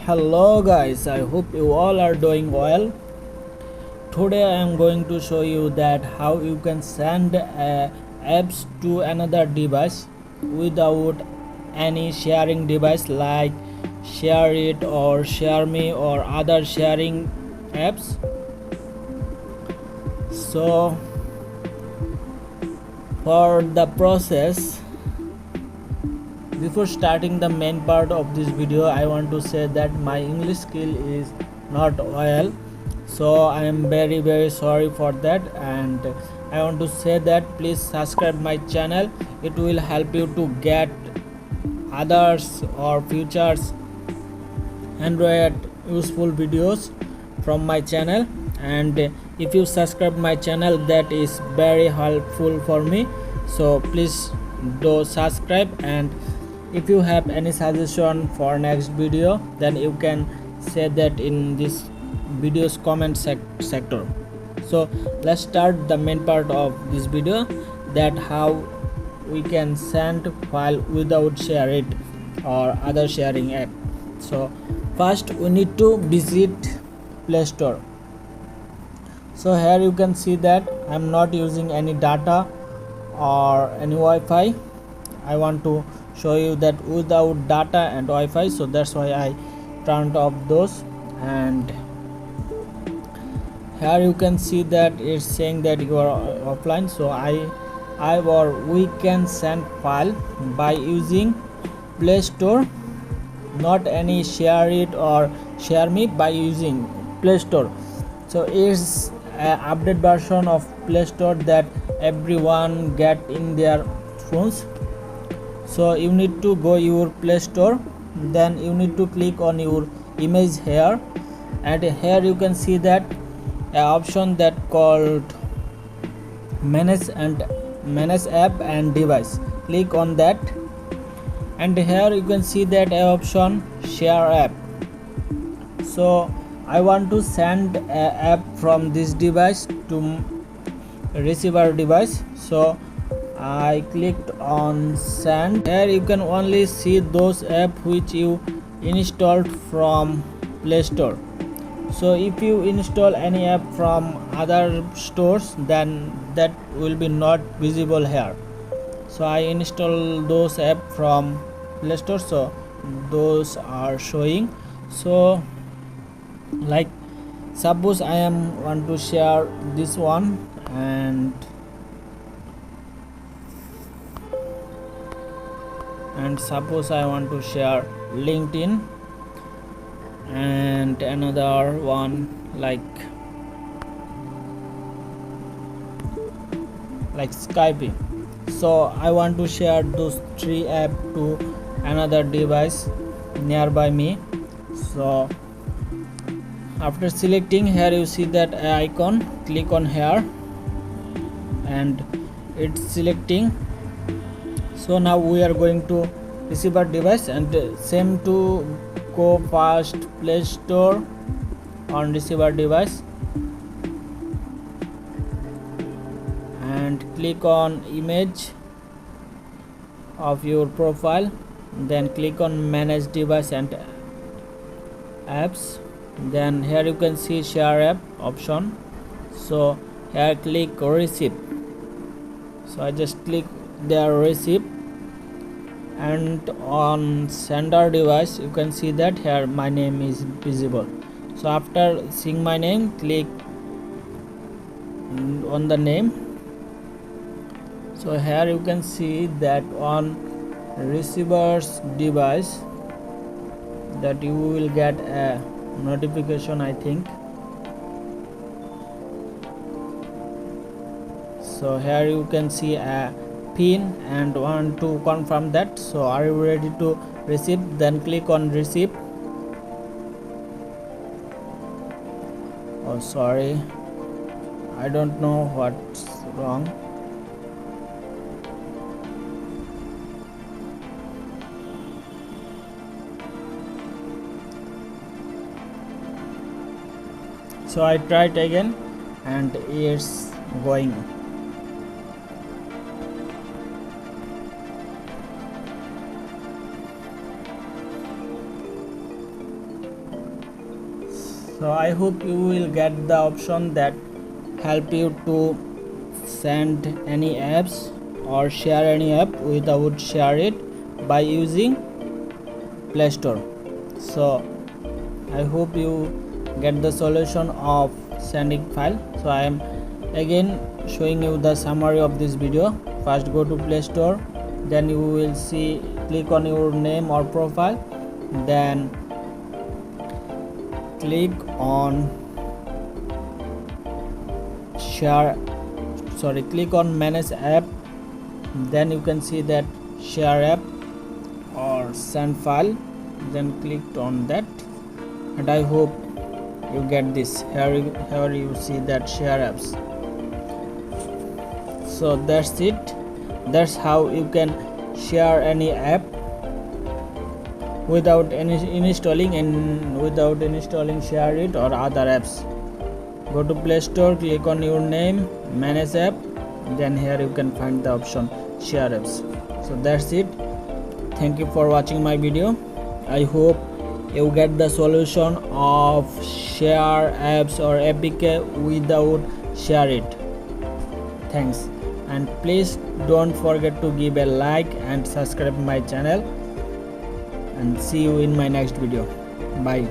Hello guys, I hope you all are doing well. Today I am going to show you that how you can send apps to another device without any sharing device like Shareit or ShareMe or other sharing apps. So for the process, before starting the main part of this video, I want to say that my English skill is not well, so I am very sorry for that, and I want to say that please subscribe my channel. It will help you to get others or futures Android useful videos from my channel, and if you subscribe my channel, that is very helpful for me. So please do subscribe, and if you have any suggestion for next video, then you can say that in this video's comment sector. So let's start the main part of this video, that how we can send file without share it or other sharing app. So first we need to visit Play Store. So here you can see that I'm not using any data or any Wi-Fi. I want to show you that without data and Wi-Fi, so that's why I turned off those. And here you can see that it's saying that you are offline. So we can send file by using Play Store, not any share it or share me, by using Play Store. So it's an update version of Play Store that everyone get in their phones. So you need to go your Play Store, then you need to click on your image here, and here you can see that option that called manage app and device. Click on that, and here you can see that option share app. So I want to send an app from this device to receiver device, so I clicked on send. Here you can only see those apps which you installed from Play Store. So if you install any app from other stores, then that will be not visible here. So I install those apps from Play Store, so those are showing. So like suppose I want to share this one, and suppose I want to share LinkedIn and another one like Skype. So I want to share those three apps to another device nearby me. So after selecting, here you see that icon, click on here and it's selecting. So now we are going to receiver device, and same to go past Play Store on receiver device and click on image of your profile, then click on manage device and apps. Then here you can see share app option, so here click receive. So I just click there receive, and on sender device you can see that here my name is visible. So after seeing my name, click on the name. So here you can see that on receiver's device that you will get a notification, I think. So here you can see a pin and want to confirm that. So are you ready to receive? Then click on receive. Oh sorry, I don't know what's wrong. So I tried again and it's going. So I hope you will get the option that help you to send any apps or share any app without Shareit by using Play Store. So I hope you get the solution of sending file. So I am again showing you the summary of this video. First go to Play Store, then you will see, click on your name or profile, then click on click on manage app, then you can see that share app or send file, then click on that, and I hope you get this. Here you see that share apps. So that's it. That's how you can share any app without installing Shareit or other apps. Go to Play Store, click on your name, manage app, then here you can find the option share apps. So that's it. Thank you for watching my video. I hope you get the solution of share apps or APK without Shareit. Thanks, and please don't forget to give a like and subscribe my channel, and see you in my next video. Bye.